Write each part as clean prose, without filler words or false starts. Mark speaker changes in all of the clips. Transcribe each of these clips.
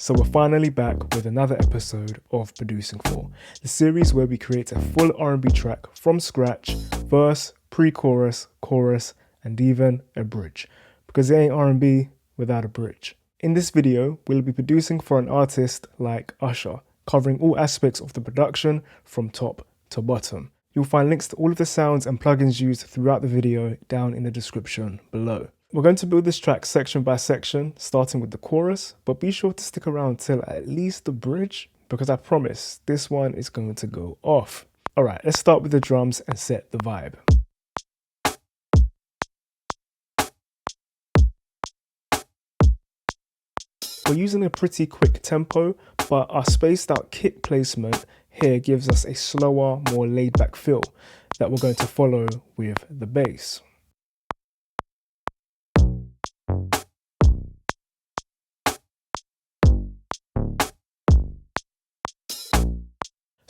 Speaker 1: So we're finally back with another episode of Producing For, the series where we create a full R&B track from scratch, verse, pre-chorus, chorus, and even a bridge, because it ain't R&B without a bridge. In this video, we'll be producing for an artist like Usher, covering all aspects of the production from top to bottom. You'll find links to all of the sounds and plugins used throughout the video down in the description below. We're going to build this track section by section, starting with the chorus, but be sure to stick around till at least the bridge, because I promise this one is going to go off. Alright, let's start with the drums and set the vibe. We're using a pretty quick tempo, but our spaced out kick placement here gives us a slower, more laid back feel that we're going to follow with the bass.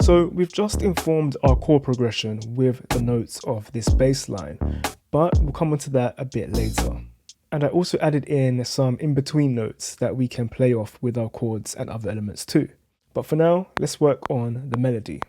Speaker 1: So we've just informed our chord progression with the notes of this bass line, but we'll come onto that a bit later. And I also added in some in-between notes that we can play off with our chords and other elements too. But for now, let's work on the melody.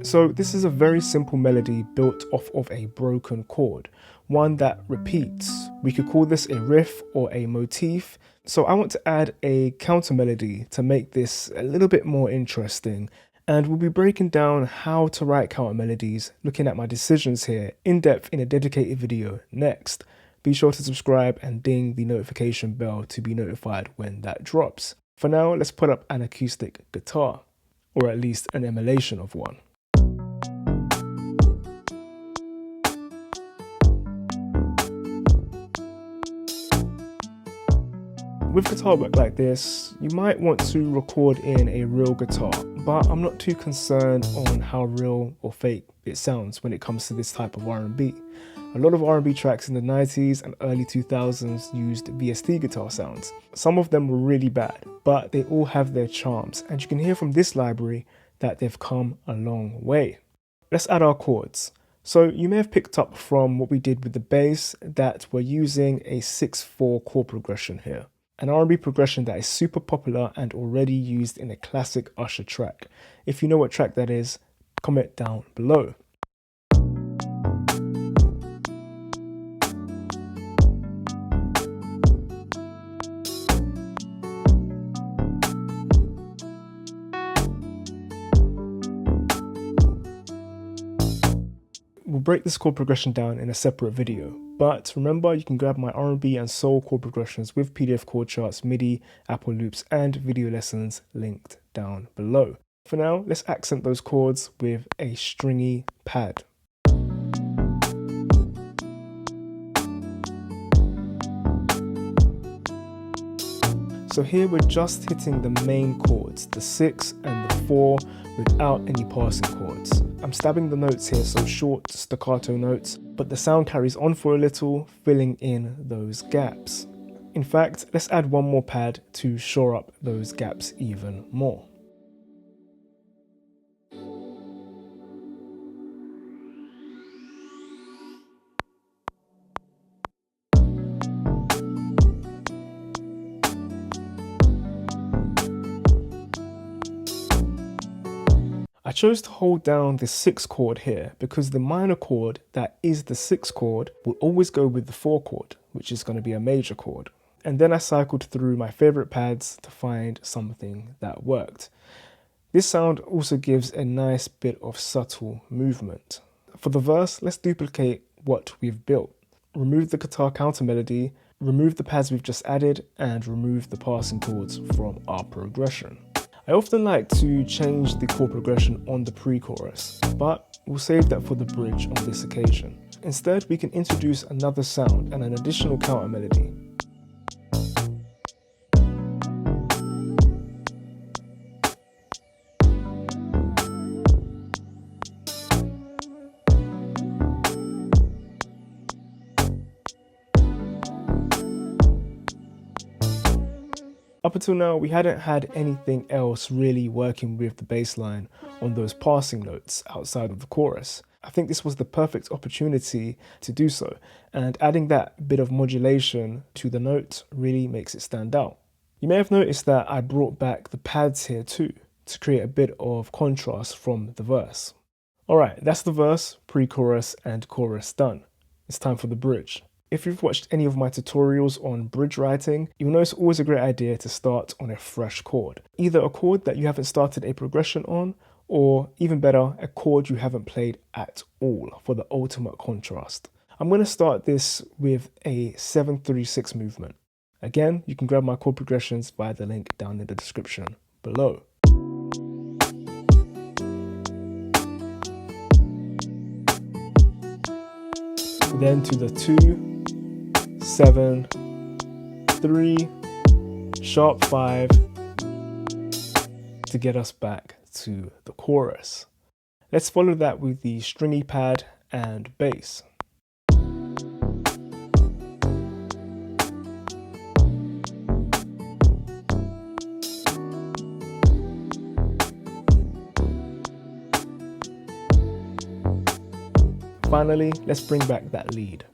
Speaker 1: So this is a very simple melody built off of a broken chord, one that repeats. We could call this a riff or a motif. So I want to add a counter melody to make this a little bit more interesting. And we'll be breaking down how to write counter melodies, looking at my decisions here in depth in a dedicated video next. Be sure to subscribe and ding the notification bell to be notified when that drops. For now, let's put up an acoustic guitar, or at least an emulation of one. With guitar work like this, you might want to record in a real guitar, but I'm not too concerned on how real or fake it sounds when it comes to this type of R&B. A lot of R&B tracks in the 90s and early 2000s used VST guitar sounds. Some of them were really bad, but they all have their charms, and you can hear from this library that they've come a long way. Let's add our chords. So you may have picked up from what we did with the bass that we're using a 6/4 chord progression here. An R&B progression that is super popular and already used in a classic Usher track. If you know what track that is, comment down below. We'll break this chord progression down in a separate video, but remember you can grab my R&B and soul chord progressions with PDF chord charts, MIDI, Apple loops, and video lessons linked down below. For now, let's accent those chords with a stringy pad. So here we're just hitting the main chords, the 6 and the 4, without any passing chords. I'm stabbing the notes here, so short staccato notes, but the sound carries on for a little, filling in those gaps. In fact, let's add one more pad to shore up those gaps even more. I chose to hold down the 6 chord here because the minor chord that is the 6 chord will always go with the 4 chord, which is going to be a major chord. And then I cycled through my favorite pads to find something that worked. This sound also gives a nice bit of subtle movement. For the verse, let's duplicate what we've built. Remove the guitar counter melody, remove the pads we've just added, and remove the passing chords from our progression. I often like to change the chord progression on the pre-chorus, but we'll save that for the bridge on this occasion. Instead, we can introduce another sound and an additional counter melody. Up until now, we hadn't had anything else really working with the bass line on those passing notes outside of the chorus. I think this was the perfect opportunity to do so, and adding that bit of modulation to the note really makes it stand out. You may have noticed that I brought back the pads here too, to create a bit of contrast from the verse. Alright, that's the verse, pre-chorus and chorus done. It's time for the bridge. If you've watched any of my tutorials on bridge writing, you'll know it's always a great idea to start on a fresh chord. Either a chord that you haven't started a progression on, or even better, a chord you haven't played at all for the ultimate contrast. I'm going to start this with a 7-3-6 movement. Again, you can grab my chord progressions via the link down in the description below. Then to the 2, 7, 3, sharp 5 to get us back to the chorus. Let's follow that with the stringy pad and bass. Finally, let's bring back that lead.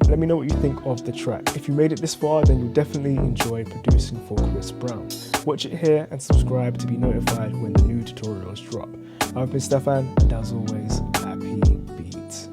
Speaker 1: Let me know what you think of the track. If you made it this far, then you'll definitely enjoy producing for Chris Brown. Watch it here and subscribe to be notified when the new tutorials drop. I've been Stefan, and as always, happy beats.